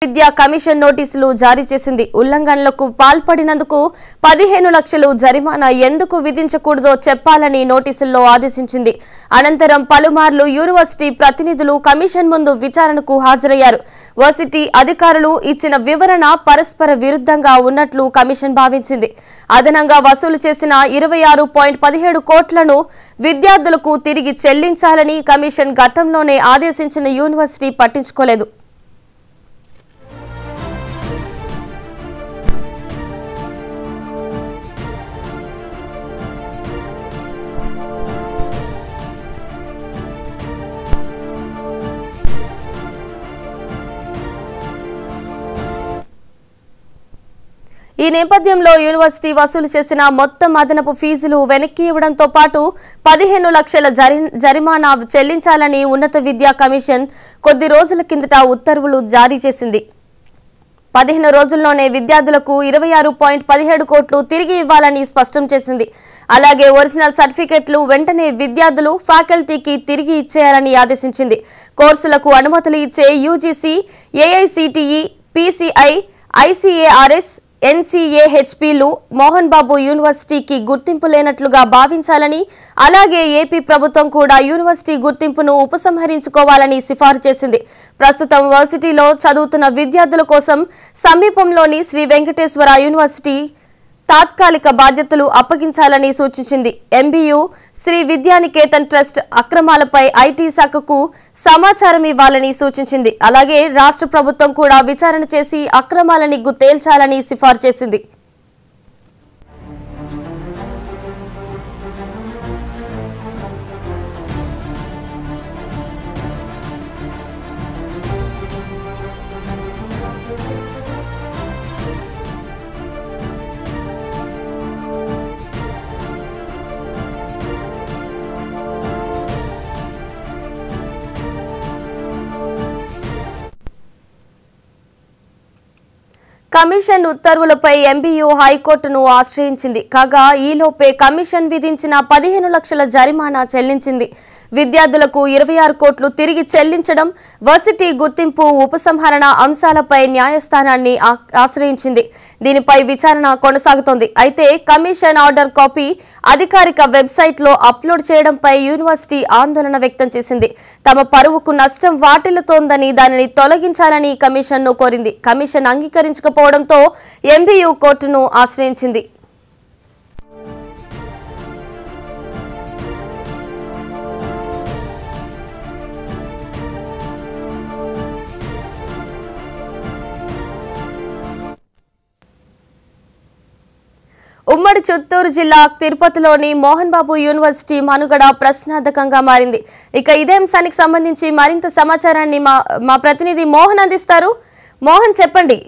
విద్యా కమిషన్ నోటీసులు జారీ చేసింది. ఉల్లంఘనలకు పాల్పడినందుకు 15 లక్షలు జరిమానా ఎందుకు విధించకూడదో చెప్పాలని నోటీసుల్లో ఆదేశించింది. అనంతరం పలుమార్లు యూనివర్సిటీ ప్రతినిధులు కమిషన్ ముందు విచారణకు హాజరయ్యారు. వర్సిటీ అధికారులు ఇచ్చిన వివరణ పరస్పర విరుద్ధంగా ఉన్నట్లు కమిషన్ భావించింది. అదనంగా వసూలు చేసిన 26.17 కోట్లను విద్యార్థులకు తిరిగి చెల్లించాలని కమిషన్ గతంలోనే ఆదేశించిన యూనివర్సిటీ పట్టించుకోలేదు. ఈ నేపథ్యంలో యూనివర్సిటీ వసూలు చేసిన మొత్తం అదనపు ఫీజులు వెనక్కి ఇవ్వడంతో పాటు 15 లక్షల జరిమానా చెల్లించాలని ఉన్నత విద్యా కమిషన్ కొద్ది రోజుల కిందట ఉత్తర్వులు జారీ చేసింది. 15 రోజుల్లోనే విద్యార్థులకు 26.17 కోట్లు తిరిగి ఇవ్వాలని స్పష్టం చేసింది. అలాగే ఒరిజినల్ సర్టిఫికెట్లు వెంటనే విద్యార్థులు ఫ్యాకల్టీకి తిరిగి ఇచ్చేయాలని ఆదేశించింది. కోర్సులకు అనుమతులు ఇచ్చే UGC, AICTE, PCI, ఐసీఏఆర్ఎస్, ఎన్సీఏహెచ్పీలు Mohan Babu యూనివర్సిటీకి గుర్తింపు లేనట్లుగా భావించాలని, అలాగే ఏపీ ప్రభుత్వం కూడా యూనివర్సిటీ గుర్తింపును ఉపసంహరించుకోవాలని సిఫారు చేసింది. ప్రస్తుతం వర్సిటీలో చదువుతున్న విద్యార్థుల కోసం సమీపంలోని శ్రీ వెంకటేశ్వర యూనివర్సిటీ తాత్కాలిక బాధ్యతలు అప్పగించాలని సూచించింది. ఎంబీయూ, శ్రీ విద్యానికేతన్ ట్రస్ట్ అక్రమాలపై ఐటీ శాఖకు సమాచారం ఇవ్వాలని సూచించింది. అలాగే రాష్ట్ర ప్రభుత్వం కూడా విచారణ చేసి అక్రమాలని తేల్చాలని సిఫారు చేసింది. కమిషన్ ఉత్తర్వులపై ఎంబీయూ హైకోర్టును ఆశ్రయించింది. కాగా ఈలోపే కమిషన్ విధించిన 15 లక్షల జరిమానా చెల్లించింది. విద్యార్థులకు 26 కోట్లు తిరిగి చెల్లించడం, వర్సిటీ గుర్తింపు ఉపసంహరణ అంశాలపై న్యాయస్థానాన్ని ఆశ్రయించింది. దీనిపై విచారణ కొనసాగుతోంది. అయితే కమిషన్ ఆర్డర్ కాపీ అధికారిక వెబ్సైట్లో అప్లోడ్ చేయడంపై యూనివర్సిటీ ఆందోళన వ్యక్తం చేసింది. తమ పరువుకు నష్టం వాటిల్లుతోందని దానిని తొలగించాలని కమిషన్ను కోరింది. కమిషన్ అంగీకరించకపోవడంతో ఎంబీయూ కోర్టును ఆశ్రయించింది. ఉమ్మడి చిత్తూరు జిల్లా తిరుపతిలోని మోహన్ బాబు యూనివర్సిటీ మనుగడ ప్రశ్నార్థకంగా మారింది. ఇక ఇదే అంశానికి సంబంధించి మరింత సమాచారాన్ని మా ప్రతినిధి మోహన్ అందిస్తారు. మోహన్, చెప్పండి.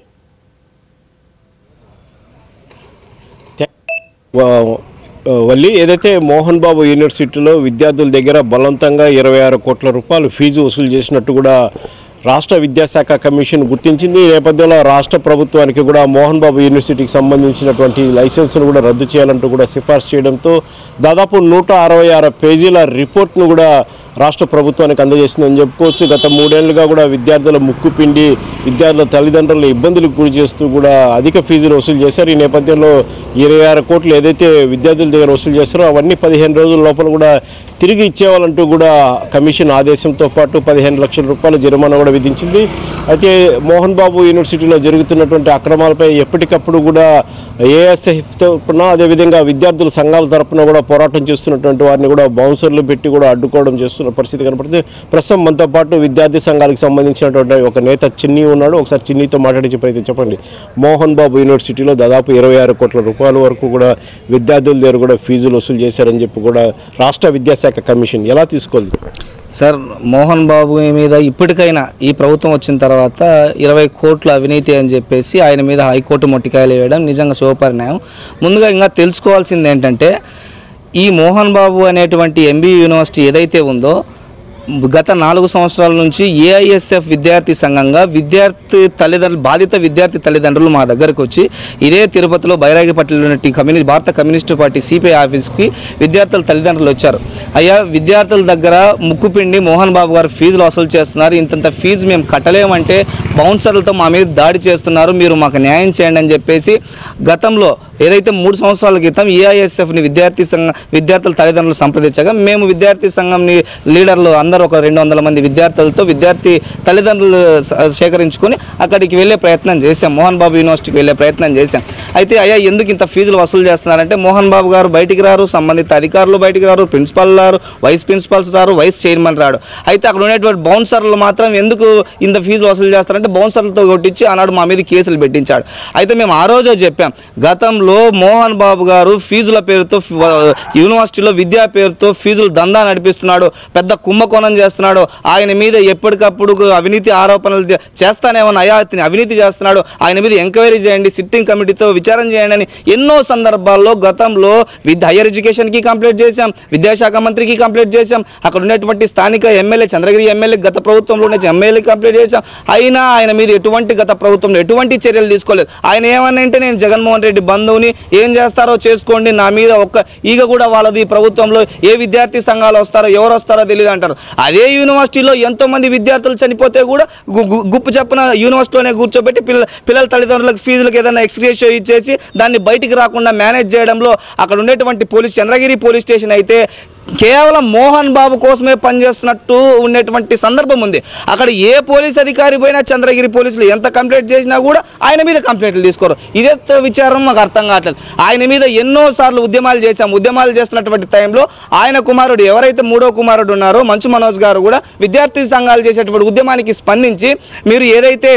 వల్లి, ఏదైతే మోహన్ బాబు యూనివర్సిటీలో విద్యార్థుల దగ్గర బలవంతంగా 26 కోట్ల రూపాయలు ఫీజు వసూలు చేసినట్టు కూడా రాష్ట్ర విద్యాశాఖ కమిషన్ గుర్తించింది. ఈ నేపథ్యంలో రాష్ట్ర ప్రభుత్వానికి కూడా మోహన్ బాబు యూనివర్సిటీకి సంబంధించినటువంటి లైసెన్స్ను కూడా రద్దు చేయాలంటూ కూడా సిఫార్సు చేయడంతో దాదాపు 166 పేజీల రిపోర్ట్ను కూడా రాష్ట్ర ప్రభుత్వానికి అందజేసిందని చెప్పుకోవచ్చు. గత 3 ఏళ్లుగా కూడా విద్యార్థుల ముక్కు పిండి విద్యార్థుల తల్లిదండ్రులను ఇబ్బందులకు గురి చేస్తూ కూడా అధిక ఫీజులు వసూలు చేశారు. ఈ నేపథ్యంలో 26 కోట్లు ఏదైతే విద్యార్థుల దగ్గర వసూలు చేస్తారో అవన్నీ 15 రోజుల లోపల కూడా తిరిగి ఇచ్చేవాళ్ళంటూ కూడా కమిషన్ ఆదేశంతో పాటు 15 లక్షల రూపాయల జరిమానా కూడా విధించింది. అయితే మోహన్ బాబు యూనివర్సిటీలో జరుగుతున్నటువంటి అక్రమాలపై ఎప్పటికప్పుడు కూడా ఏఎస్ఎఫ్ తరపున, అదేవిధంగా విద్యార్థుల సంఘాల తరపున కూడా పోరాటం చేస్తున్నటువంటి వారిని కూడా బౌన్సర్లు పెట్టి కూడా అడ్డుకోవడం చేస్తున్న పరిస్థితి కనపడుతుంది. ప్రస్తుతం మనతో పాటు విద్యార్థి సంఘాలకు సంబంధించినటువంటి ఒక నేత చిన్ని ఉన్నాడు. ఒకసారి చిన్నితో మాట్లాడించే ప్రయత్నం చెప్పండి. మోహన్ బాబు యూనివర్సిటీలో దాదాపు 26 కోట్ల రూపాయల వరకు కూడా విద్యార్థుల దగ్గర కూడా ఫీజులు వసూలు చేశారని చెప్పి కూడా రాష్ట్ర విద్యాశాఖ కమిషన్ ఎలా తీసుకోవాలి సార్? మోహన్ బాబు మీద ఇప్పటికైనా ఈ ప్రభుత్వం వచ్చిన తర్వాత 20 కోట్ల అవినీతి అని చెప్పేసి ఆయన మీద హైకోర్టు మొట్టికాయలు వేయడం నిజంగా శుభపరిణామం. ముందుగా ఇంకా తెలుసుకోవాల్సింది ఏంటంటే, ఈ మోహన్ బాబు అనేటువంటి ఎంబీ యూనివర్సిటీ ఏదైతే ఉందో గత 4 సంవత్సరాల నుంచి ఏఐఎస్ఎఫ్ విద్యార్థి సంఘంగా బాధిత విద్యార్థి తల్లిదండ్రులు మా దగ్గరకు వచ్చి ఇదే తిరుపతిలో బైరాగిపట్నంలోని భారత కమ్యూనిస్టు పార్టీ సిపిఐ ఆఫీస్కి విద్యార్థుల తల్లిదండ్రులు వచ్చారు. అయ్యా, విద్యార్థుల దగ్గర ముక్కుపిండి మోహన్ బాబు గారు ఫీజులు వసూలు చేస్తున్నారు, ఇంతంత ఫీజు మేము కట్టలేమంటే బౌన్సర్లతో మా మీద దాడి చేస్తున్నారు, మీరు మాకు న్యాయం చేయండి అని చెప్పేసి గతంలో ఏదైతే 3 సంవత్సరాల క్రితం ఏఐఎస్ఎఫ్ని విద్యార్థుల తల్లిదండ్రులు సంప్రదించగా మేము విద్యార్థి సంఘంని లీడర్లు అందరూ ఒక 200 మంది విద్యార్థులతో విద్యార్థి తల్లిదండ్రులు సేకరించుకొని అక్కడికి వెళ్ళే ప్రయత్నం చేశాం, మోహన్ బాబు యూనివర్సిటీకి వెళ్ళే ప్రయత్నం చేశాం. అయితే అయ్యా ఎందుకు ఇంత ఫీజులు వసూలు చేస్తున్నారంటే మోహన్ బాబు గారు బయటికి రారు, సంబంధిత అధికారులు బయటికి రారు, ప్రిన్సిపల్ రారు, వైస్ ప్రిన్సిపల్స్ రారు, వైస్ చైర్మన్ రాడు. అయితే అక్కడ ఉండేటువంటి బౌన్సర్లు మాత్రం ఎందుకు ఇంత ఫీజులు వసూలు చేస్తారంటే బౌన్సర్లతో కొట్టించి ఆనాడు మా మీద కేసులు పెట్టించాడు. అయితే మేము ఆ రోజే చెప్పాం, గతంలో మోహన్ బాబు గారు ఫీజుల పేరుతో యూనివర్సిటీలో విద్యా పేరుతో ఫీజులు దందా నడిపిస్తున్నాడు, పెద్ద కుంభకోణం చేస్తున్నాడు, ఆయన మీద ఎప్పటికప్పుడు అవినీతి ఆరోపణలు చేస్తానేమని అవినీతి చేస్తున్నాడు, ఆయన మీద ఎంక్వైరీ చేయండి, సిట్టింగ్ కమిటీతో విచారణ చేయండి అని ఎన్నో సందర్భాల్లో గతంలో హైయర్ ఎడ్యుకేషన్కి కంప్లైంట్ చేశాం, విద్యాశాఖ మంత్రికి కంప్లైంట్ చేశాం, అక్కడ ఉన్నటువంటి స్థానిక ఎమ్మెల్యే చంద్రగిరి ఎమ్మెల్యే గత ప్రభుత్వంలో ఉన్న ఎమ్మెల్యే కంప్లైంట్ చేశాం. అయినా ఆయన మీద గత ప్రభుత్వంలో ఎటువంటి చర్యలు తీసుకోలేదు. ఆయన ఏమనంటే నేను జగన్మోహన్ రెడ్డి బంధువుని, ఏం చేస్తారో చేసుకోండి, నా మీద ఒక్క ఈగ కూడా వాళ్ళది ప్రభుత్వంలో ఏ విద్యార్థి సంఘాలు వస్తారో ఎవరు వస్తారో తెలియదు అంటారు. అదే యూనివర్సిటీలో ఎంతోమంది విద్యార్థులు చనిపోతే కూడా గుప్పు చెప్పిన యూనివర్సిటీలోనే కూర్చోబెట్టి పిల్లల తల్లిదండ్రులకు ఫీజులకు ఏదైనా ఎక్స్గ్రేషియో ఇచ్చేసి దాన్ని బయటికి రాకుండా మేనేజ్ చేయడంలో అక్కడ ఉండేటువంటి చంద్రగిరి పోలీస్ స్టేషన్ అయితే కేవలం మోహన్ బాబు కోసమే పనిచేస్తున్నట్టు ఉండేటువంటి సందర్భం ఉంది. అక్కడ ఏ పోలీస్ అధికారి పోయినా చంద్రగిరి పోలీసులు ఎంత కంప్లైంట్ చేసినా కూడా ఆయన మీద కంప్లైంట్లు తీసుకోరు. ఇదే విచారం మాకు అర్థం కావట్లేదు. ఆయన మీద ఎన్నోసార్లు ఉద్యమాలు చేశాం. ఉద్యమాలు చేస్తున్నటువంటి టైంలో ఆయన కుమారుడు ఎవరైతే 3వ కుమారుడు ఉన్నారో మంచు మనోజ్ గారు కూడా విద్యార్థి సంఘాలు చేసేటువంటి ఉద్యమానికి స్పందించి మీరు ఏదైతే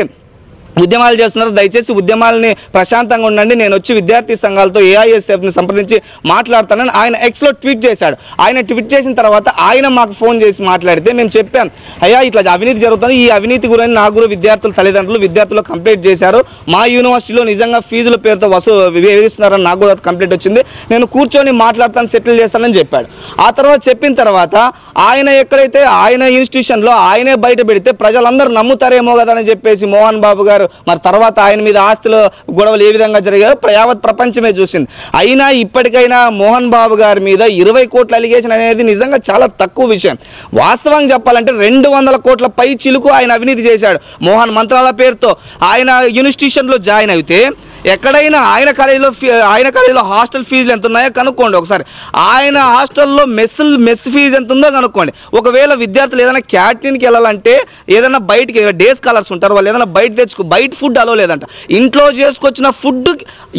ఉద్యమాలు చేస్తున్నారు దయచేసి ఉద్యమాలని ప్రశాంతంగా ఉండండి, నేను వచ్చి విద్యార్థి సంఘాలతో ఏఐఎస్ఎఫ్ని సంప్రదించి మాట్లాడతానని ఆయన ఎక్స్లో ట్వీట్ చేశాడు. ఆయన ట్వీట్ చేసిన తర్వాత ఆయన మాకు ఫోన్ చేసి మాట్లాడితే మేము చెప్పాం, అయ్యా ఇట్లా అవినీతి జరుగుతుంది, ఈ అవినీతి గురించి నా గురు విద్యార్థుల తల్లిదండ్రులు కంప్లైంట్ చేశారు, మా యూనివర్సిటీలో నిజంగా ఫీజుల పేరుతో వేధిస్తున్నారని నాకు కూడా కంప్లైంట్ వచ్చింది, నేను కూర్చొని మాట్లాడతాను, సెటిల్ చేస్తానని చెప్పాడు. ఆ తర్వాత చెప్పిన తర్వాత ఆయన ఎక్కడైతే ఆయన ఇన్స్టిట్యూషన్లో ఆయనే బయట పెడితే ప్రజలందరూ నమ్ముతారేమో కదా అని చెప్పేసి మోహన్ బాబు గారు మరి తర్వాత ఆయన మీద ఆస్తుల గొడవలు ఏ విధంగా జరిగాయో యావత్ ప్రపంచమే చూసింది. అయినా ఇప్పటికైనా మోహన్ బాబు గారి మీద 20 కోట్ల అలిగేషన్ అనేది నిజంగా చాలా తక్కువ విషయం. వాస్తవంగా చెప్పాలంటే 200 కోట్ల పై చిలుకు ఆయన అవినీతి చేశాడు. మోహన్ మంత్రాల పేరుతో ఆయన ఇన్స్టిట్యూషన్లో జాయిన్ అయితే ఎక్కడైనా ఆయన కాలేజీలో హాస్టల్ ఫీజులు ఎంత ఉన్నాయో కనుక్కోండి ఒకసారి. ఆయన హాస్టల్లో మెస్ ఫీజు ఎంత ఉందో కనుక్కోండి. ఒకవేళ విద్యార్థులు ఏదైనా క్యాంటీన్కి వెళ్ళాలంటే ఏదైనా బయటికి డే స్కాలర్స్ ఉంటారు, వాళ్ళు ఏదైనా బయట ఫుడ్ అలవ్ లేదంట. ఇంట్లో చేసుకొచ్చిన ఫుడ్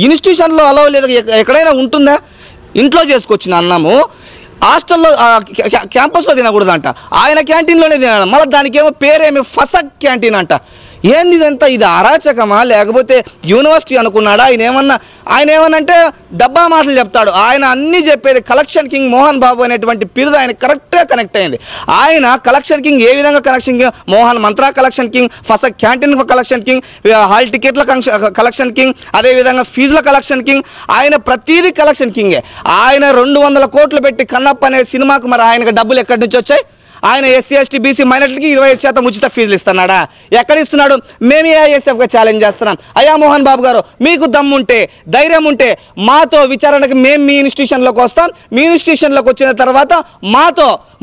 ఇన్స్టిట్యూషన్లో అలవ్ లేదు. ఎక్కడైనా ఉంటుందా? ఇంట్లో చేసుకొచ్చిన అన్నము హాస్టల్లో క్యాంపస్లో తినకూడదంట, ఆయన క్యాంటీన్లోనే తినాలి. మళ్ళీ దానికేమో పేరేమి ఫసక్ క్యాంటీన్ అంట. ఏంది ఇదంతా? ఇది అరాచకమా లేకపోతే యూనివర్సిటీ అనుకున్నాడా? ఆయన ఏమనంటే డబ్బా మాటలు చెప్తాడు. ఆయన అన్నీ చెప్పేది కలెక్షన్ కింగ్ మోహన్ బాబు అనేటువంటి పిరుదు ఆయన కరెక్ట్గా కనెక్ట్ అయింది. ఆయన కలెక్షన్ కింగ్ ఏ విధంగా collection king? Mohan Mantra collection king, ఫసక్ క్యాంటీన్ కలెక్షన్ కింగ్, హాల్ టికెట్ల కలెక్షన్ కింగ్, అదేవిధంగా ఫీజుల కలెక్షన్ కింగ్. ఆయన ప్రతీది కలెక్షన్ కింగే. ఆయన 200 కోట్లు పెట్టి కన్నప్ప అనే సినిమాకు మరి ఆయనకు డబ్బులు ఎక్కడి నుంచి వచ్చాయి? ఆయన ఎస్సీ ఎస్టీ బీసీ మైనారిటీకి 20% ఉచిత ఫీజులు ఇస్తున్నాడా? ఎక్కడ ఇస్తున్నాడు? మేము ఏఐఎస్ఎఫ్గా ఛాలెంజ్ చేస్తున్నాం. అయ్యా మోహన్ బాబు గారు, మీకు దమ్ముంటే ధైర్యం ఉంటే మాతో విచారణకు మేము మీ ఇన్స్టిట్యూషన్లోకి వస్తాం. మీ ఇన్స్టిట్యూషన్లోకి వచ్చిన తర్వాత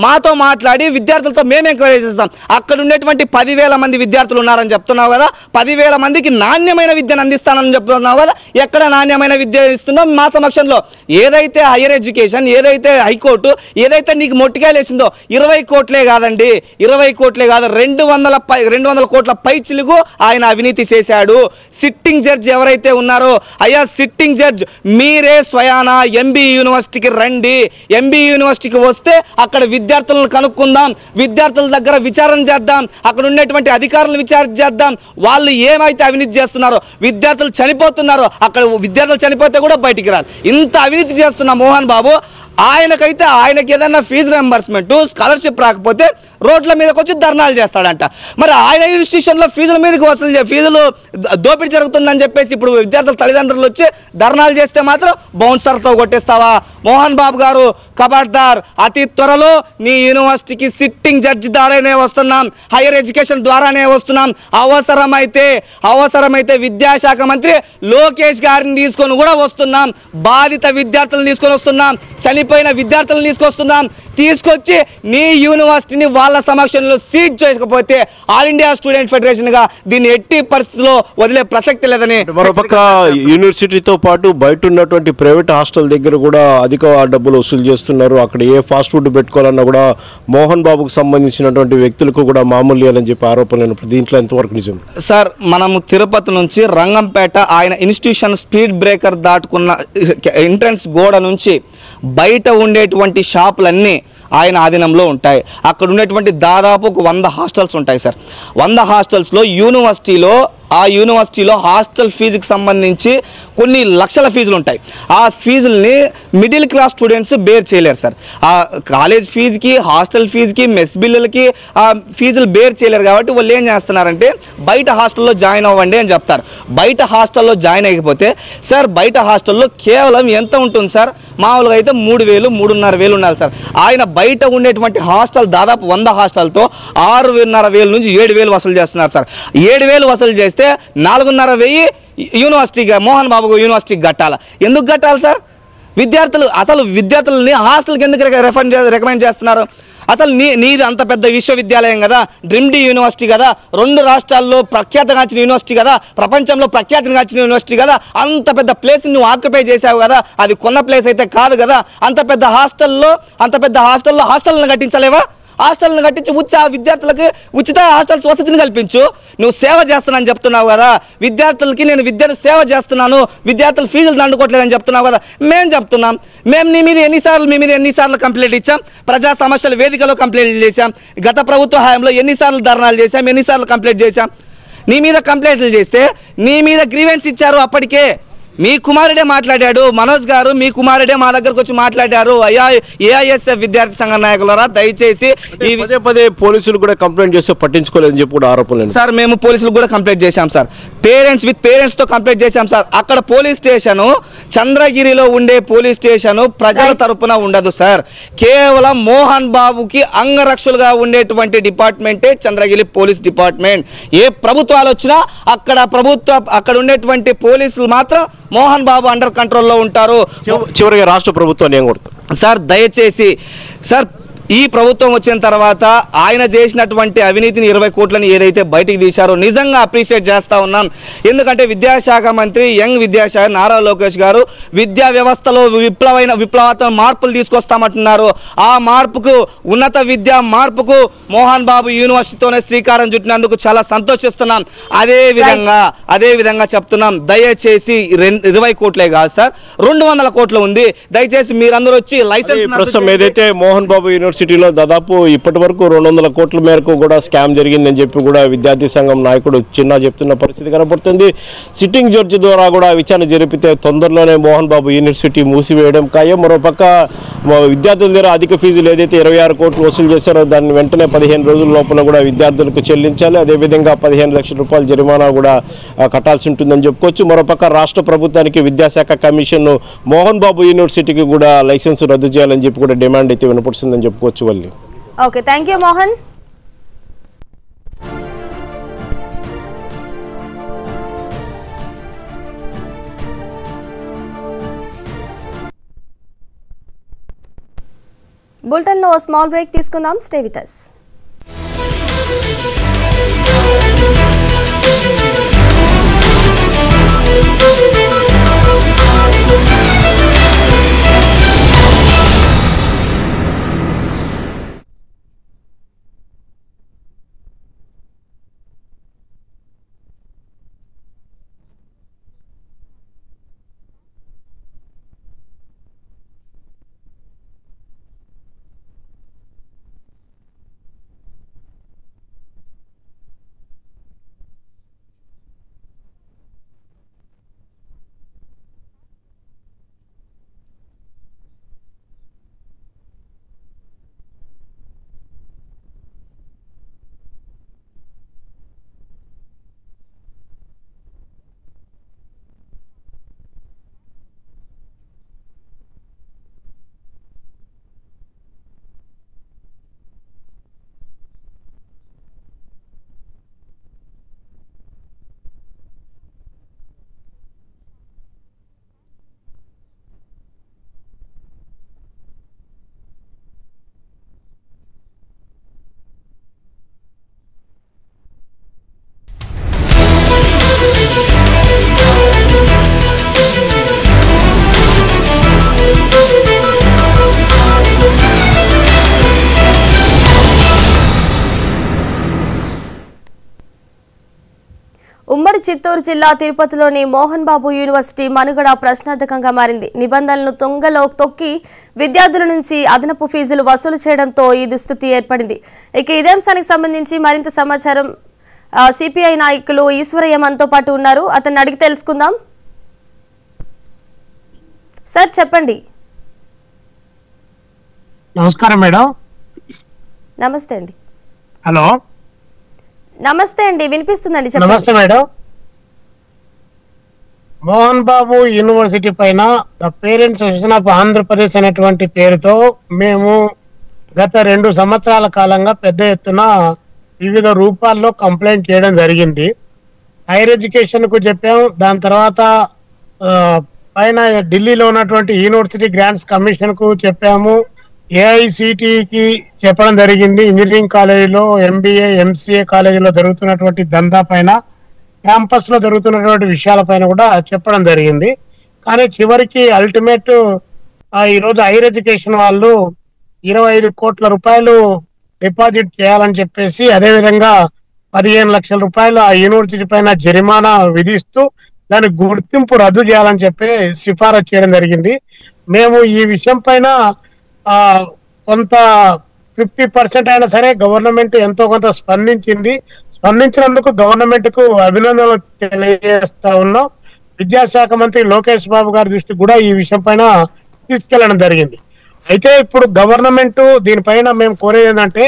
మాతో మాట్లాడి విద్యార్థులతో మేము ఎంక్వైరీ చేస్తాం. అక్కడ ఉండేటువంటి 10,000 మంది విద్యార్థులు ఉన్నారని చెప్తున్నావు కదా, 10,000 మందికి నాణ్యమైన విద్యను అందిస్తానని చెప్తున్నావు కదా, ఎక్కడ నాణ్యమైన విద్య ఇస్తున్నావు? మా సమక్షంలో ఏదైతే హైయర్ ఎడ్యుకేషన్, ఏదైతే హైకోర్టు, ఏదైతే నీకు మొట్టికాయలు వేసిందో 20 కోట్లే కాదండి, 20 కోట్లే కాదు, 200 కోట్ల పై చిలుగు ఆయన అవినీతి చేశాడు. సిట్టింగ్ జడ్జ్ ఎవరైతే ఉన్నారో, అయ్యా సిట్టింగ్ జడ్జ్ మీరే స్వయానా ఎంబీ యూనివర్సిటీకి రండి. ఎంబీ యూనివర్సిటీకి వస్తే అక్కడ విద్యార్థులను కనుక్కుందాం, విద్యార్థుల దగ్గర విచారణ చేద్దాం, అక్కడ ఉండేటువంటి అధికారులను విచారణ చేద్దాం. వాళ్ళు ఏమైతే అవినీతి చేస్తున్నారో, విద్యార్థులు చనిపోతున్నారో, అక్కడ విద్యార్థులు చనిపోతే కూడా బయటికి రాదు. ఇంత అవినీతి చేస్తున్న మోహన్ బాబు ఆయనకి ఏదైనా ఫీజు రింబర్స్మెంట్, స్కాలర్షిప్ రాకపోతే రోడ్ల మీదకి వచ్చి ధర్నాలు చేస్తాడంట. మరి ఆయన ఇన్స్టిట్యూషన్లో ఫీజుల మీదకి ఫీజులు దోపిడీ జరుగుతుందని చెప్పేసి ఇప్పుడు విద్యార్థుల తల్లిదండ్రులు వచ్చి ధర్నాలు చేస్తే మాత్రం బౌన్సర్తో కొట్టేస్తావా? మోహన్ బాబు గారు ఖబర్దార్, అతి త్వరలో నీ యూనివర్సిటీకి సిట్టింగ్ జడ్జి ద్వారానే వస్తున్నాం, హైయర్ ఎడ్యుకేషన్ ద్వారానే వస్తున్నాం. అవసరమైతే విద్యాశాఖ మంత్రి లోకేష్ గారిని తీసుకొని కూడా వస్తున్నాం. బాధిత విద్యార్థులను తీసుకొని వస్తున్నాం, చనిపోయిన విద్యార్థులను తీసుకొచ్చి నీ యూనివర్సిటీని వాళ్ళ సమక్షంలో సీజ్ చేయకపోతే ఆల్ ఇండియా స్టూడెంట్ ఫెడరేషన్ గా దీన్ని ఎట్టి పరిస్థితుల్లో వదిలే ప్రసక్తి లేదని. మరోపక్క యూనివర్సిటీతో పాటు బయట ఉన్నటువంటి ప్రైవేట్ హాస్టల్ దగ్గర కూడా అధిక డబ్బులు వసూలు చేస్తున్నారు. అక్కడ ఏ ఫాస్ట్ ఫుడ్ పెట్టుకోవాలన్నా కూడా మోహన్ బాబుకు సంబంధించినటువంటి వ్యక్తులకు కూడా మామూలు ఇవ్వాలని చెప్పి ఆరోపణలు. దీంట్లో ఎంతవరకు నిజం? సార్, మనము తిరుపతి నుంచి రంగంపేట ఆయన ఇన్స్టిట్యూషన్ స్పీడ్ బ్రేకర్ దాటుకున్న ఎంట్రన్స్ గోడ నుంచి బయట ఉండేటువంటి షాపులన్నీ ఆయన ఆధీనంలో ఉంటాయి. అక్కడ ఉండేటువంటి దాదాపు 100 హాస్టల్స్ ఉంటాయి సార్. 100 హాస్టల్స్లో యూనివర్సిటీలో హాస్టల్ ఫీజుకి సంబంధించి కొన్ని లక్షల ఫీజులు ఉంటాయి. ఆ ఫీజుల్ని మిడిల్ క్లాస్ స్టూడెంట్స్ బేర్ చేయలేరు సార్. ఆ కాలేజ్ ఫీజుకి, హాస్టల్ ఫీజుకి, మెస్ బిల్లులకి ఆ ఫీజులు బేర్ చేయలేరు. కాబట్టి వాళ్ళు ఏం చేస్తున్నారంటే బయట హాస్టల్లో జాయిన్ అవ్వండి అని చెప్తారు. బయట హాస్టల్లో జాయిన్ అయిపోతే సార్, బయట హాస్టల్లో కేవలం ఎంత ఉంటుంది సార్? మామూలుగా అయితే 3,000, 3,500 ఉండాలి సార్. ఆయన బయట ఉండేటువంటి హాస్టల్ దాదాపు 100 హాస్టల్తో 6,500 నుంచి 7,000 వసూలు చేస్తున్నారు సార్. 7,000 వసూలు చేస్తే 4,500 యూనివర్సిటీగా మోహన్ బాబు యూనివర్సిటీకి కట్టాలి. ఎందుకు కట్టాలి సార్? విద్యార్థులని హాస్టల్కి ఎందుకు రికమెండ్ చేస్తున్నారు? అసలు నీది అంత పెద్ద విశ్వవిద్యాలయం కదా, డ్రీమ్డీ యూనివర్సిటీ కదా, 2 రాష్ట్రాల్లో ప్రఖ్యాతగాంచిన యూనివర్సిటీ కదా, ప్రపంచంలో ప్రఖ్యాతిగాంచిన యూనివర్సిటీ కదా, అంత పెద్ద ప్లేస్ నువ్వు ఆక్యుపై చేసావు కదా, అది కొన్న ప్లేస్ అయితే కాదు కదా. అంత పెద్ద హాస్టల్లో హాస్టల్ని కట్టించలేవా? హాస్టల్ని కట్టించి విద్యార్థులకు ఉచిత హాస్టల్స్ వసతిని కల్పించు. నువ్వు సేవ చేస్తున్నాను చెప్తున్నావు కదా, విద్యార్థులకి నేను విద్యను సేవ చేస్తున్నాను, విద్యార్థులు ఫీజులు దండుకోవట్లేదని చెప్తున్నావు కదా. మేము చెప్తున్నాం, మేము మీ మీద ఎన్నిసార్లు కంప్లైంట్ ఇచ్చాం, ప్రజా సమస్యల వేదికలో కంప్లైంట్లు చేశాం, గత ప్రభుత్వ హయాంలో ఎన్నిసార్లు ధర్నాలు చేశాం, ఎన్నిసార్లు కంప్లైంట్ చేశాం. నీ మీద కంప్లైంట్లు చేస్తే నీ మీద గ్రీవెన్స్ ఇచ్చారు. అప్పటికే మీ కుమారుడే మాట్లాడాడు, మనోజ్ గారు మీ కుమారుడే మా దగ్గరకు వచ్చి మాట్లాడారు. అయ్యా, ఏఐఎస్ఎఫ్ విద్యార్థి సంఘ నాయకులరా, దయచేసి పదే పోలీసులు కూడా కంప్లైంట్ చేస్తే పట్టించుకోలేదని చెప్పి కూడా ఆరోపణలు సార్. మేము పోలీసులు కూడా కంప్లైంట్ చేశాం సార్. పేరెంట్స్తో కంప్లైంట్ చేశాం సార్. అక్కడ పోలీస్ స్టేషను, చంద్రగిరిలో ఉండే పోలీస్ స్టేషను ప్రజల తరపున ఉండదు సార్. కేవలం మోహన్ బాబుకి అంగరక్షలుగా ఉండేటువంటి డిపార్ట్మెంటే చంద్రగిరి పోలీస్ డిపార్ట్మెంట్. ఏ ప్రభుత్వాలు వచ్చినా అక్కడ ఉండేటువంటి పోలీసులు మాత్రం మోహన్ బాబు అండర్ కంట్రోల్లో ఉంటారు. చివరిగా రాష్ట్ర ప్రభుత్వాన్ని ఏం కొడుతుంది సార్? దయచేసి సార్, ఈ ప్రభుత్వం వచ్చిన తర్వాత ఆయన చేసినటువంటి అవినీతిని 20 కోట్లని ఏదైతే బయటికి తీశారో నిజంగా అప్రిషియేట్ చేస్తూ ఉన్నాం. ఎందుకంటే విద్యాశాఖ మంత్రి యంగ్ విద్యాశాఖ నారా లోకేష్ గారు విద్యా వ్యవస్థలో విప్లవాత్మక మార్పులు తీసుకొస్తామంటున్నారు. ఆ మార్పుకు, ఉన్నత విద్యా మార్పుకు మోహన్ బాబు యూనివర్సిటీతోనే శ్రీకారం చుట్టినందుకు చాలా సంతోషిస్తున్నాం. అదే విధంగా చెప్తున్నాం, దయచేసి 20 కోట్లే కాదు సార్, 200 కోట్లు ఉంది. దయచేసి మీరందరూ వచ్చి లైసెన్స్ ఏదైతే మోహన్ బాబు యూనివర్సిటీలో దాదాపు ఇప్పటి వరకు 200 కోట్ల మేరకు కూడా స్కామ్ జరిగిందని చెప్పి కూడా విద్యార్థి సంఘం నాయకుడు చిన్న చెప్తున్న పరిస్థితి కనబడుతుంది. సిట్టింగ్ జడ్జి ద్వారా కూడా విచారణ జరిపితే తొందరలోనే మోహన్ బాబు యూనివర్సిటీ మూసివేయడం ఖాయం. మరోపక్క విద్యార్థుల దగ్గర అధిక ఫీజులు ఏదైతే 26 కోట్లు వసూలు చేశారో దాన్ని వెంటనే 15 రోజుల లోపల కూడా విద్యార్థులకు చెల్లించాలి. అదేవిధంగా 15 లక్షల రూపాయల జరిమానా కూడా కట్టాల్సి ఉంటుందని చెప్పుకోవచ్చు. మరోపక్క రాష్ట్ర ప్రభుత్వానికి విద్యాశాఖ కమిషన్ మోహన్ బాబు యూనివర్సిటీకి కూడా లైసెన్స్ రద్దు చేయాలని చెప్పి కూడా డిమాండ్ అయితే వినపడుతుందని చెప్పుకోవచ్చు. Valli, okay, thank you Mohan. బులెటిన్లో స్మాల్ బ్రేక్ తీసుకుందాం. Stay with us. ఉమ్మడి చిత్తూరు జిల్లా తిరుపతిలోని మోహన్ బాబు యూనివర్సిటీ మనుగడ ప్రశ్నార్థకంగా మారింది. నిబంధనలను తుంగలో తొక్కి విద్యార్థుల నుంచి అదనపు ఫీజులు వసూలు చేయడంతో ఈ దుస్థితి ఏర్పడింది. ఇక ఇదే అంశానికి సంబంధించి మరింత సమాచారం సిపిఐ నాయకులు ఈశ్వరయ్య మనతో పాటు ఉన్నారు. అతన్ని అడిగి తెలుసుకుందాం. సార్ చెప్పండి. నమస్కారం మేడం. నమస్తే అండి. హలో నమస్తే అండి, వినిపిస్తుందండి. నమస్తే మేడం. మోహన్ బాబు యూనివర్సిటీ పైన the parents association of Andhra Pradesh అనేటువంటి పేరుతో మేము గత 2 సంవత్సరాల కాలంగా పెద్ద ఎత్తున వివిధ రూపాల్లో కంప్లైంట్ చేయడం జరిగింది. హైయర్ ఎడ్యుకేషన్ కు చెప్పాము. దాని తర్వాత పైన ఢిల్లీలో ఉన్నటువంటి యూనివర్సిటీ గ్రాంట్స్ కమిషన్ కు చెప్పాము. ఏఐసిటికి చెప్పడం జరిగింది. ఇంజనీరింగ్ కాలేజీలో, ఎంబీఏ, ఎంసీఏ కాలేజీలో జరుగుతున్నటువంటి దందా పైన, క్యాంపస్ లో జరుగుతున్నటువంటి విషయాల పైన కూడా చెప్పడం జరిగింది. కానీ చివరికి అల్టిమేట్ ఈరోజు హైయర్ ఎడ్యుకేషన్ వాళ్ళు 25 కోట్ల రూపాయలు డిపాజిట్ చేయాలని చెప్పేసి, అదేవిధంగా 15 లక్షల రూపాయలు ఆ యూనివర్సిటీ పైన జరిమానా విధిస్తూ దాని గుర్తింపు రద్దు చేయాలని చెప్పి సిఫారసు చేయడం జరిగింది. మేము ఈ విషయం పైన కొంత 50% అయినా సరే గవర్నమెంట్ ఎంతో కొంత స్పందించినందుకు గవర్నమెంట్ కు అభినందనలు తెలియజేస్తా ఉన్నాం. విద్యాశాఖ మంత్రి లోకేష్ బాబు గారి దృష్టికి కూడా ఈ విషయం పైన తీసుకెళ్లడం జరిగింది. అయితే ఇప్పుడు గవర్నమెంట్ దీనిపైన మేము కోరేది ఏంటంటే,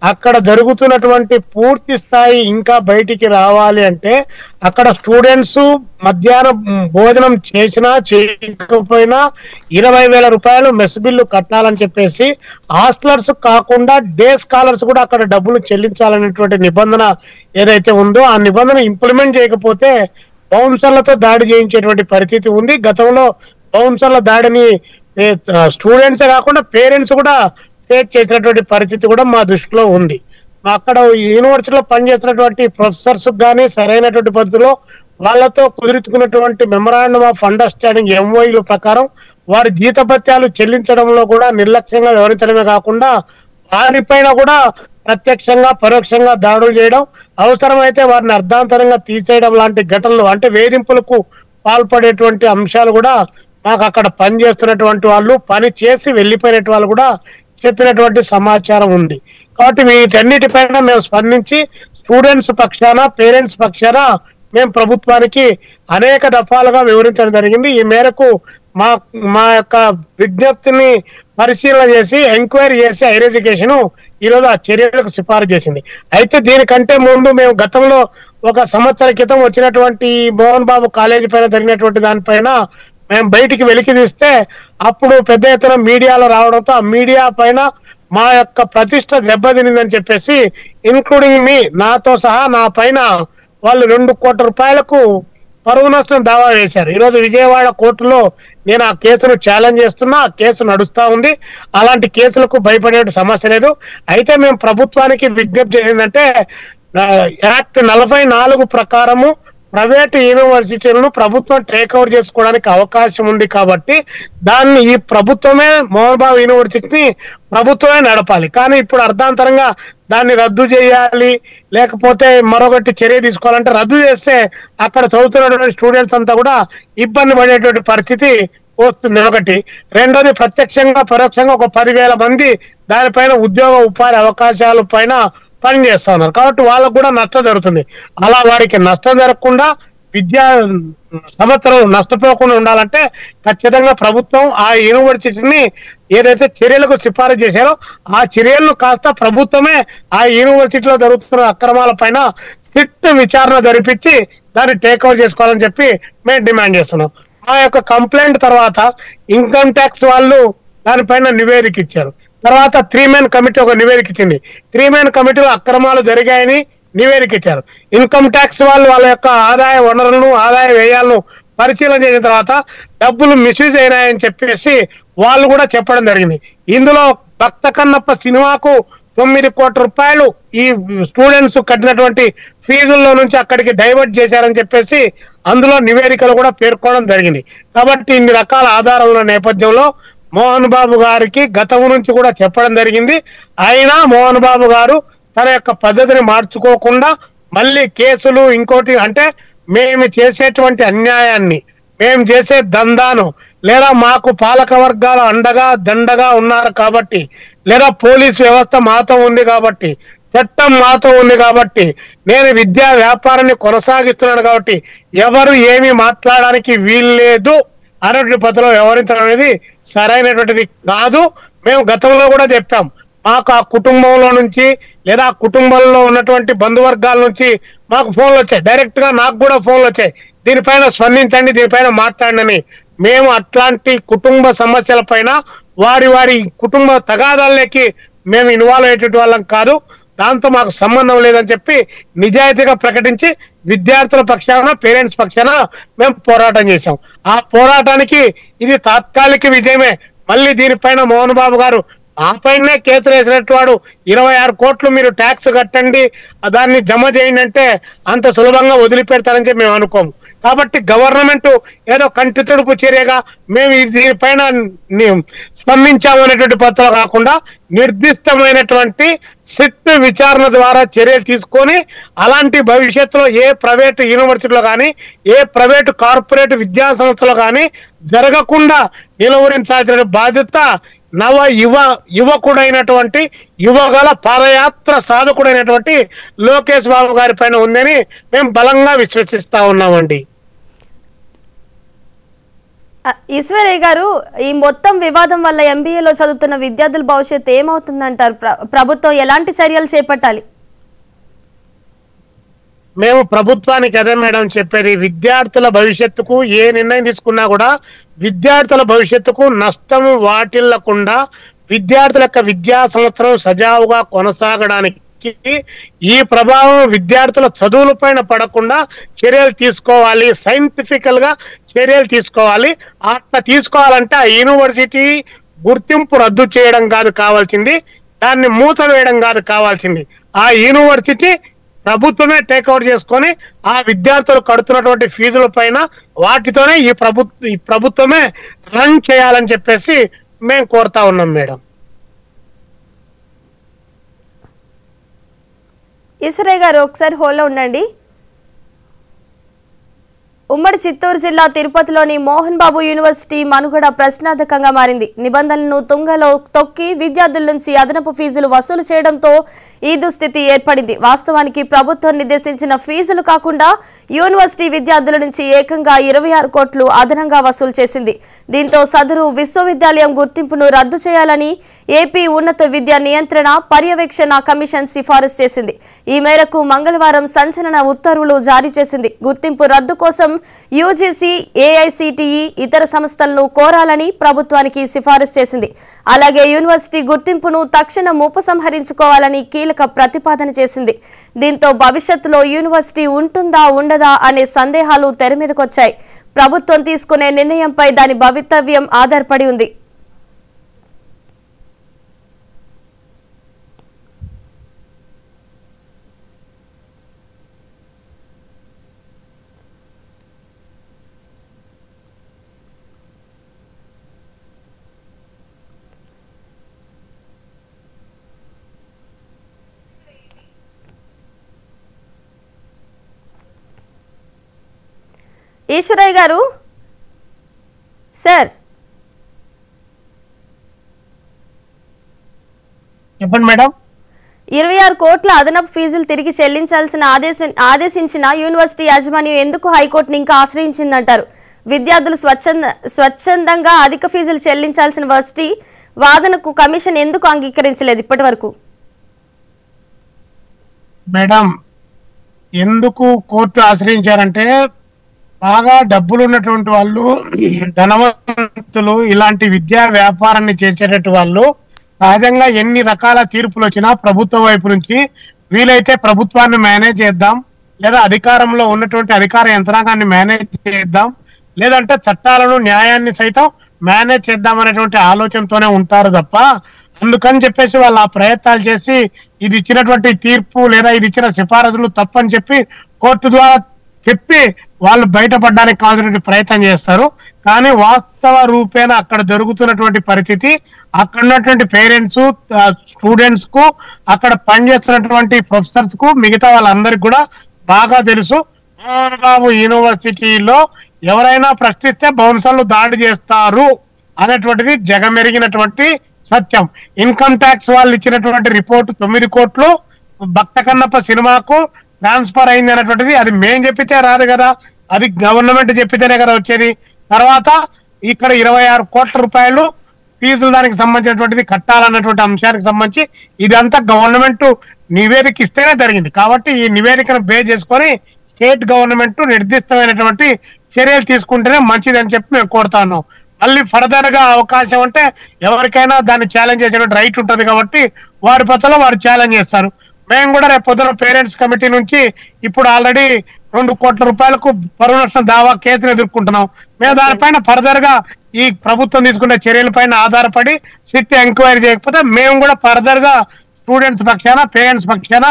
అక్కడ జరుగుతున్నటువంటి పూర్తి స్థాయి ఇంకా బయటికి రావాలి అంటే, అక్కడ స్టూడెంట్స్ మధ్యాహ్నం భోజనం చేసినా చేయకపోయినా 20,000 రూపాయలు మెస్ బిల్లు కట్టాలని చెప్పేసి, హాస్టలర్స్ కాకుండా డే స్కాలర్స్ కూడా అక్కడ డబ్బులు చెల్లించాలనేటువంటి నిబంధన ఏదైతే ఉందో ఆ నిబంధన ఇంప్లిమెంట్ చేయకపోతే బౌన్సర్లతో దాడి చేయించేటువంటి పరిస్థితి ఉంది. గతంలో బౌన్సర్ల దాడిని స్టూడెంట్సే కాకుండా పేరెంట్స్ కూడా ఫేస్ చేసినటువంటి పరిస్థితి కూడా మా దృష్టిలో ఉంది. అక్కడ యూనివర్సిటీలో పనిచేసినటువంటి ప్రొఫెసర్స్ కానీ సరైనటువంటి పద్ధతిలో వాళ్ళతో కుదుర్చుకున్నటువంటి మెమరాండం ఆఫ్ అండర్స్టాండింగ్ ఎంఓఈల ప్రకారం వారి జీతభత్యాలు చెల్లించడంలో కూడా నిర్లక్ష్యంగా వ్యవహరించడమే కాకుండా వారిపైన కూడా ప్రత్యక్షంగా పరోక్షంగా దాడులు చేయడం, అవసరమైతే వారిని అర్ధాంతరంగా తీసేయడం లాంటి ఘటనలు, అంటే వేధింపులకు పాల్పడేటువంటి అంశాలు కూడా మాకు అక్కడ పని చేస్తున్నటువంటి వాళ్ళు, పని చేసి వెళ్ళిపోయినటువంటి వాళ్ళు కూడా చెప్పినటువంటి సమాచారం ఉంది. కాబట్టి వీటన్నిటిపైన మేము స్పందించి స్టూడెంట్స్ పక్షాన, పేరెంట్స్ పక్షాన మేము ప్రభుత్వానికి అనేక దఫాలుగా వివరించడం జరిగింది. ఈ మేరకు మా యొక్క విజ్ఞప్తిని పరిశీలన చేసి ఎంక్వైరీ చేసి హైయర్ ఎడ్యుకేషన్ ఈరోజు ఆ చర్యలకు సిఫారసు చేసింది. అయితే దీనికంటే ముందు మేము గతంలో 1 సంవత్సరం క్రితం వచ్చినటువంటి మోహన్ బాబు కాలేజీ పైన జరిగినటువంటి దానిపైన మేము బయటికి వెలికి తీస్తే అప్పుడు పెద్ద ఎత్తున మీడియాలో రావడంతో ఆ మీడియా పైన మా యొక్క ప్రతిష్ట దెబ్బతినిందని చెప్పేసి, ఇన్క్లూడింగ్ మీ, నాతో సహా నా పైన వాళ్ళు 2 కోట్ల రూపాయలకు పరువు నష్టం దావా వేశారు. ఈరోజు విజయవాడ కోర్టులో నేను ఆ కేసును ఛాలెంజ్ చేస్తున్నా. ఆ కేసు నడుస్తూ ఉంది. అలాంటి కేసులకు భయపడే సమస్య లేదు. అయితే మేము ప్రభుత్వానికి విజ్ఞప్తి చేసిందంటే, యాక్ట్ 44 ప్రకారము ప్రైవేట్ యూనివర్సిటీలను ప్రభుత్వం టేక్ ఓవర్ చేసుకోవడానికి అవకాశం ఉంది. కాబట్టి దాన్ని ఈ ప్రభుత్వమే, మోహన్ బాబు యూనివర్సిటీని ప్రభుత్వమే నడపాలి. కానీ ఇప్పుడు అర్ధాంతరంగా దాన్ని రద్దు చేయాలి, లేకపోతే మరొకటి చర్య తీసుకోవాలంటే, రద్దు చేస్తే అక్కడ చదువుతున్నటువంటి స్టూడెంట్స్ అంతా కూడా ఇబ్బంది పడేటువంటి పరిస్థితి వస్తుంది. ఒకటి. రెండోది, ప్రత్యక్షంగా పరోక్షంగా ఒక 10,000 మంది దానిపైన ఉద్యోగ ఉపాధి అవకాశాల పైన పని చేస్తా ఉన్నారు. కాబట్టి వాళ్ళకు కూడా నష్టం జరుగుతుంది. అలా వారికి నష్టం జరగకుండా, విద్యా సంవత్సరం నష్టపోకుండా ఉండాలంటే ఖచ్చితంగా ప్రభుత్వం ఆ యూనివర్సిటీని ఏదైతే చర్యలకు సిఫారసు చేశారో ఆ చర్యలను కాస్త ప్రభుత్వమే ఆ యూనివర్సిటీలో జరుగుతున్న అక్రమాల పైన స్ట్రిక్ట్ విచారణ జరిపించి దాన్ని టేక్ ఓవర్ చేసుకోవాలని చెప్పి మేము డిమాండ్ చేస్తున్నాం. ఆ యొక్క కంప్లైంట్ తర్వాత ఇన్కమ్ ట్యాక్స్ వాళ్ళు దానిపైన నివేదిక ఇచ్చారు. తర్వాత 3 మెన్ కమిటీ ఒక నివేదిక ఇచ్చింది. 3 మెన్ కమిటీలో అక్రమాలు జరిగాయని నివేదిక ఇచ్చారు. ఇన్కమ్ ట్యాక్స్ వాళ్ళు వాళ్ళ యొక్క ఆదాయ వనరులను, ఆదాయ వ్యయాలను పరిశీలన చేసిన తర్వాత డబ్బులు మిస్యూజ్ అయినాయని చెప్పేసి వాళ్ళు కూడా చెప్పడం జరిగింది. ఇందులో భక్త కన్నప్ప సినిమాకు 9 కోట్ల రూపాయలు ఈ స్టూడెంట్స్ కట్టినటువంటి ఫీజుల్లో నుంచి అక్కడికి డైవర్ట్ చేశారని చెప్పేసి అందులో నివేదికలు కూడా పేర్కొనడం జరిగింది. కాబట్టి ఇన్ని రకాల ఆధారాల నేపథ్యంలో మోహన్ బాబు గారికి గతం నుంచి కూడా చెప్పడం జరిగింది. అయినా మోహన్ బాబు గారు తన యొక్క పద్ధతిని మార్చుకోకుండా మళ్ళీ కేసులు ఇంకోటి, అంటే మేము చేసేటువంటి అన్యాయాన్ని, మేము చేసే దందాను, లేదా మాకు పాలక వర్గాల అండగా దండగా ఉన్నారు కాబట్టి, లేదా పోలీస్ వ్యవస్థ మాతో ఉంది కాబట్టి, చట్టం మాతో ఉంది కాబట్టి, నేను విద్యా వ్యాపారాన్ని కొనసాగిస్తున్నాను కాబట్టి ఎవరు ఏమి మాట్లాడడానికి వీల్లేదు అనేటువంటి పద్ధతిలో వ్యవహరించడం అనేది సరైనటువంటిది కాదు. మేము గతంలో కూడా చెప్పాం, మాకు ఆ కుటుంబంలో నుంచి లేదా ఆ కుటుంబంలో ఉన్నటువంటి బంధువర్గాల నుంచి మాకు ఫోన్లు వచ్చాయి, డైరెక్ట్ గా నాకు కూడా ఫోన్లు వచ్చాయి, దీనిపైన స్పందించండి, దీనిపైన మాట్లాడండి. మేము అట్లాంటి కుటుంబ సమస్యల పైన వారి వారి కుటుంబ తగాదాలకి మేము ఇన్వాల్వ్ అయ్యేటువంటి వాళ్ళం కాదు, దాంతో మాకు సంబంధం లేదని చెప్పి నిజాయితీగా ప్రకటించి విద్యార్థుల పక్షాన, పేరెంట్స్ పక్షాన మేము పోరాటం చేశాం. ఆ పోరాటానికి ఇది తాత్కాలిక విజయమే. మళ్ళీ దీనిపైన మోహన్ బాబు గారు ఆ పైనే కేసులు వేసినట్టు వాడు 26 కోట్లు మీరు ట్యాక్స్ కట్టండి, దాన్ని జమ చేయండి అంటే అంత సులభంగా వదిలిపెడతారని చెప్పి మేము అనుకోము. కాబట్టి గవర్నమెంట్ ఏదో కంటి తుడుపు చర్యగా మేము దీనిపైన స్పందించాము అనేటువంటి పత్రం కాకుండా నిర్దిష్టమైనటువంటి సిట్ విచారణ ద్వారా చర్యలు తీసుకొని అలాంటి భవిష్యత్తులో ఏ ప్రైవేటు యూనివర్సిటీలో కానీ, ఏ ప్రైవేటు కార్పొరేట్ విద్యా సంస్థలో కానీ జరగకుండా నిలువరించాల్సిన బాధ్యత యువకుడైనటువంటి యువగల పాదయాత్ర సాధకుడైనటువంటి లోకేష్ బాబు గారి పైన ఉందని మేము బలంగా విశ్వసిస్తా ఉన్నామండి. ఈశ్వరయ్య గారు, ఈ మొత్తం వివాదం వల్ల ఎంబీఏలో చదువుతున్న విద్యార్థుల భవిష్యత్తు ఏమవుతుందంటారు? ప్రభుత్వం ఎలాంటి చర్యలు చేపట్టాలి? మేము ప్రభుత్వానికి అదే మేడం చెప్పేది, విద్యార్థుల భవిష్యత్తుకు ఏ నిర్ణయం తీసుకున్నా కూడా విద్యార్థుల భవిష్యత్తుకు నష్టం వాటిల్లకుండా విద్యార్థుల యొక్క విద్యా సంవత్సరం సజావుగా కొనసాగడానికి ఈ ప్రభావం విద్యార్థుల చదువుల పైన పడకుండా చర్యలు తీసుకోవాలి, సైంటిఫికల్ గా చర్యలు తీసుకోవాలి. అట్లా తీసుకోవాలంటే ఆ యూనివర్సిటీ గుర్తింపు రద్దు చేయడం కాదు కావాల్సింది, దాన్ని మూత వేయడం కాదు కావాల్సింది. ఆ యూనివర్సిటీ ప్రభుత్వమే టేక్అవుట్ చేసుకొని ఆ విద్యార్థులు కడుతున్నటువంటి ఫీజుల పైన వాటితోనే ఈ ప్రభుత్వమే రన్ చేయాలని చెప్పేసి మేము కోరుతా ఉన్నాం మేడం. ఈశ్వరయ్య గారు, ఒకసారి హోల్డ్లో ఉండండి. ఉమ్మడి చిత్తూరు జిల్లా తిరుపతిలోని మోహన్ బాబు యూనివర్సిటీ మనుగడ ప్రశ్నార్థకంగా మారింది. నిబంధనలను తుంగలో తొక్కి విద్యార్థుల నుంచి అదనపు ఫీజులు వసూలు చేయడంతో ఈ దుస్థితి ఏర్పడింది. వాస్తవానికి ప్రభుత్వం నిర్దేశించిన ఫీజులు కాకుండా యూనివర్సిటీ విద్యార్థుల నుంచి ఏకంగా 26 కోట్లు అదనంగా వసూలు చేసింది. దీంతో సదరు విశ్వవిద్యాలయం గుర్తింపును రద్దు చేయాలని ఏపీ ఉన్నత విద్యా నియంత్రణ పర్యవేక్షణ కమిషన్ సిఫారసు చేసింది. ఈ మేరకు మంగళవారం సంచలన ఉత్తర్వులు జారీ చేసింది. గుర్తింపు రద్దు కోసం యూజీసీ, ఏఐసిటిఈ ఇతర సంస్థలను కోరాలని ప్రభుత్వానికి సిఫారసు చేసింది. అలాగే యూనివర్సిటీ గుర్తింపును తక్షణం ఉపసంహరించుకోవాలని కీలక ప్రతిపాదన చేసింది. దీంతో భవిష్యత్తులో యూనివర్సిటీ ఉంటుందా ఉండదా అనే సందేహాలు తెరమీదకొచ్చాయి. ప్రభుత్వం తీసుకునే నిర్ణయంపై దాని భవితవ్యం ఆధారపడి ఉంది. ఈశ్వరయ్య గారు, సార్ చెప్పండి మేడం. 26 కోట్ల అదనపు ఫీజులు తిరిగి చెల్లించాల్సిన ఆదేశించిన యూనివర్సిటీ యాజమాన్యం ఎందుకు హైకోర్టుని ఇంకా ఆశ్రయించిందంటారు? విద్యార్థులు స్వచ్ఛందంగా అధిక ఫీజులు చెల్లించాల్సిన వర్సిటీ వాదనకు కమిషన్ ఎందుకు అంగీకరించలేదు ఇప్పటి వరకు? మేడం, ఎందుకు కోర్టు ఆశ్రయించారంటే బాగా డబ్బులు ఉన్నటువంటి వాళ్ళు, ధనవంతులు, ఇలాంటి విద్యా వ్యాపారాన్ని చేసేటట్టు వాళ్ళు సహజంగా ఎన్ని రకాల తీర్పులు వచ్చినా ప్రభుత్వం వైపు నుంచి వీలైతే ప్రభుత్వాన్ని మేనేజ్ చేద్దాం, లేదా అధికారంలో ఉన్నటువంటి అధికార యంత్రాంగాన్ని మేనేజ్ చేద్దాం, లేదంటే చట్టాలను న్యాయాన్ని సైతం మేనేజ్ చేద్దాం అనేటువంటి ఆలోచనతోనే ఉంటారు తప్ప, అందుకని చెప్పేసి వాళ్ళు ఆ ప్రయత్నాలు చేసి ఇది ఇచ్చినటువంటి తీర్పు లేదా ఇది ఇచ్చిన సిఫారసులు తప్పని చెప్పి కోర్టు ద్వారా చెప్పి వాళ్ళు బయటపడడానికి కావాల్సినటువంటి ప్రయత్నం చేస్తారు. కానీ వాస్తవ రూపేణ అక్కడ జరుగుతున్నటువంటి పరిస్థితి, అక్కడ ఉన్నటువంటి పేరెంట్స్, స్టూడెంట్స్ కు, అక్కడ పనిచేస్తున్నటువంటి ప్రొఫెసర్స్ కు, మిగతా వాళ్ళందరికీ కూడా బాగా తెలుసు. మోహన్ బాబు యూనివర్సిటీలో ఎవరైనా ప్రశ్నిస్తే బౌన్సర్లు దాడి చేస్తారు అనేటువంటిది జగమెరిగినటువంటి సత్యం. ఇన్కమ్ ట్యాక్స్ వాళ్ళు ఇచ్చినటువంటి రిపోర్టు 9 కోట్లు భక్త కన్నప్ప సినిమాకు ట్రాన్స్ఫర్ అయింది అనేటువంటిది అది మేం చెప్పితే రాదు కదా, అది గవర్నమెంట్ చెప్పితేనే కదా వచ్చేది. తర్వాత ఇక్కడ 26 కోట్ల రూపాయలు ఫీజులు దానికి సంబంధించినటువంటిది కట్టాలన్నటువంటి అంశానికి సంబంధించి ఇదంతా గవర్నమెంట్ నివేదిక ఇస్తేనే జరిగింది. కాబట్టి ఈ నివేదికను బేస్ చేసుకొని స్టేట్ గవర్నమెంట్ నిర్దిష్టమైనటువంటి చర్యలు తీసుకుంటేనే మంచిది అని చెప్పి మేము కోరుతాను. మళ్ళీ ఫర్దర్ గా అవకాశం అంటే ఎవరికైనా దాన్ని ఛాలెంజ్ చేసేటువంటి రైట్ ఉంటుంది కాబట్టి వారి పట్ల వారు ఛాలెంజ్ చేస్తారు. మేము కూడా రేపు పొద్దున పేరెంట్స్ కమిటీ నుంచి ఇప్పుడు ఆల్రెడీ 2 కోట్ల రూపాయలకు పరువు నష్టం దావా కేసును ఎదుర్కొంటున్నాం. మేము దానిపైన ఫర్దర్ గా ఈ ప్రభుత్వం తీసుకునే చర్యలపైన ఆధారపడి సిట్ ఎంక్వైరీ చేయకపోతే మేము కూడా ఫర్దర్ గా స్టూడెంట్స్ పక్షాన పేరెంట్స్ పక్షాన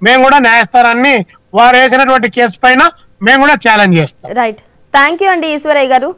మేము కూడా న్యాయస్థానాన్ని వారు వేసినటువంటి కేసు పైన మేము కూడా ఛాలెంజ్ చేస్తాం. రైట్, థ్యాంక్ యూ అండి ఈశ్వరయ్య గారు.